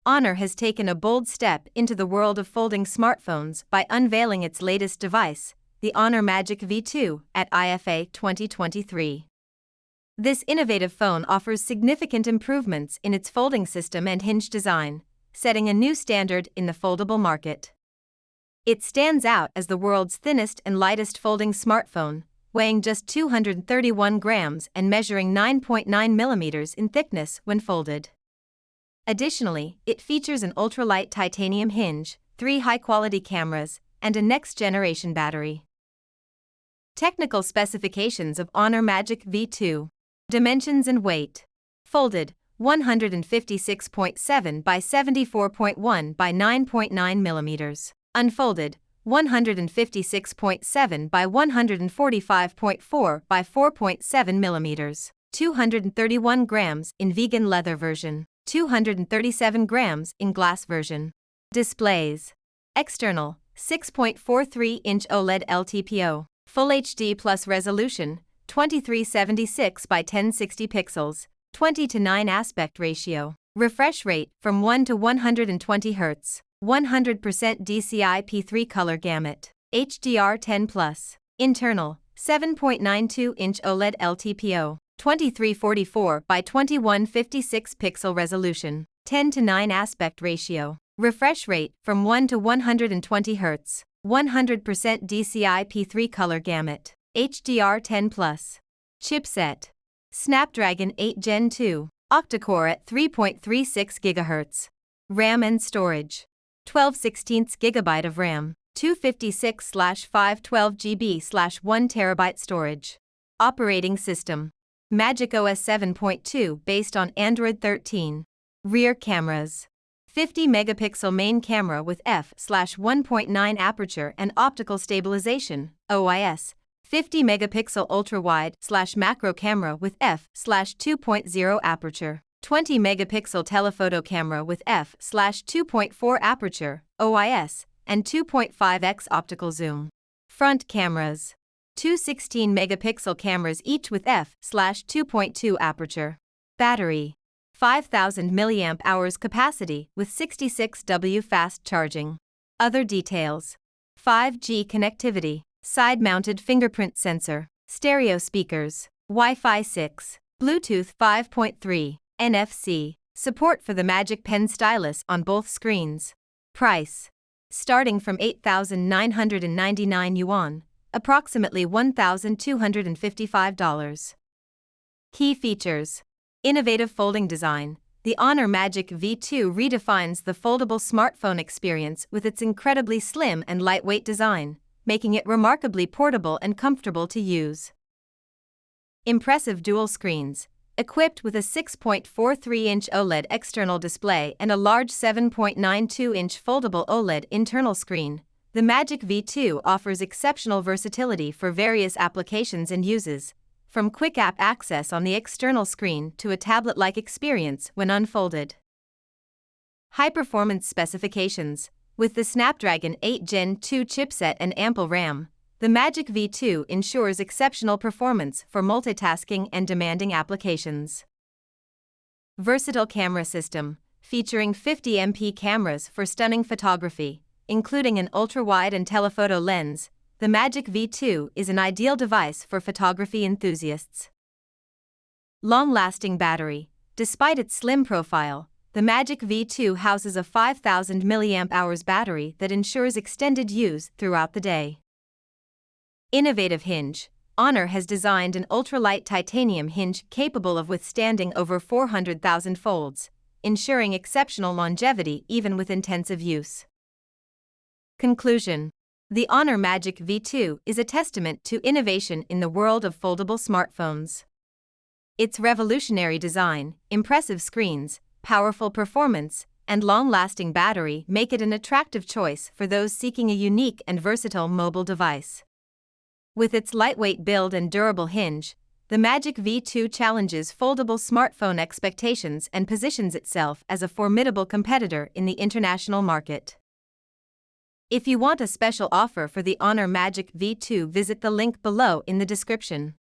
Honor has taken a bold step into the world of folding smartphones by unveiling its latest device, the Honor Magic V2, at IFA 2023. This innovative phone offers significant improvements in its folding system and hinge design, setting a new standard in the foldable market. It stands out as the world's thinnest and lightest folding smartphone, weighing just 231 grams and measuring 9.9 millimeters in thickness when folded. Additionally, it features an ultralight titanium hinge, 3 high-quality cameras, and a next-generation battery. Technical specifications of Honor Magic V2. Dimensions and weight. Folded, 156.7 by 74.1 by 9.9 millimeters. Unfolded, 156.7 by 145.4 by 4.7 millimeters. 231 grams in vegan leather version. 237 grams in glass version. Displays. External, 6.43-inch OLED LTPO. Full HD plus resolution, 2376 by 1060 pixels, 20:9 aspect ratio. Refresh rate from 1 to 120 Hz. 100% DCI-P3 color gamut. HDR10+. Internal, 7.92-inch OLED LTPO. 2344 by 2156 pixel resolution. 10:9 aspect ratio. Refresh rate from 1 to 120 Hz. 100% DCI-P3 color gamut. HDR10+. Chipset. Snapdragon 8 Gen 2. Octa-core at 3.36 GHz. RAM and storage. 12/16 GB of RAM. 256/512 GB/1 TB storage. Operating system. Magic OS 7.2 based on Android 13. Rear cameras. 50-megapixel main camera with f/1.9 aperture and optical stabilization, OIS. 50-megapixel ultra-wide/macro camera with f/2.0 aperture. 20-megapixel telephoto camera with f/2.4 aperture, OIS, and 2.5x optical zoom. Front cameras. 2 16-megapixel cameras each with f/2.2 aperture. Battery. 5000 mAh capacity with 66W fast charging. Other details. 5G connectivity. Side-mounted fingerprint sensor. Stereo speakers. Wi-Fi 6. Bluetooth 5.3. NFC. Support for the Magic Pen stylus on both screens. Price. Starting from 8,999 yuan, approximately $1,255. Key features. Innovative folding design. The Honor Magic V2 redefines the foldable smartphone experience with its incredibly slim and lightweight design, making it remarkably portable and comfortable to use. Impressive dual screens. Equipped with a 6.43-inch OLED external display and a large 7.92-inch foldable OLED internal screen, the Magic V2 offers exceptional versatility for various applications and uses, from quick app access on the external screen to a tablet-like experience when unfolded. High-performance specifications. With the Snapdragon 8 Gen 2 chipset and ample RAM, the Magic V2 ensures exceptional performance for multitasking and demanding applications. Versatile camera system, featuring 50MP cameras for stunning photography, including an ultra-wide and telephoto lens, the Magic V2 is an ideal device for photography enthusiasts. Long-lasting battery. Despite its slim profile, the Magic V2 houses a 5000 mAh battery that ensures extended use throughout the day. Innovative hinge. Honor has designed an ultralight titanium hinge capable of withstanding over 400,000 folds, ensuring exceptional longevity even with intensive use. Conclusion. The Honor Magic V2 is a testament to innovation in the world of foldable smartphones. Its revolutionary design, impressive screens, powerful performance, and long-lasting battery make it an attractive choice for those seeking a unique and versatile mobile device. With its lightweight build and durable hinge, the Magic V2 challenges foldable smartphone expectations and positions itself as a formidable competitor in the international market. If you want a special offer for the Honor Magic V2, visit the link below in the description.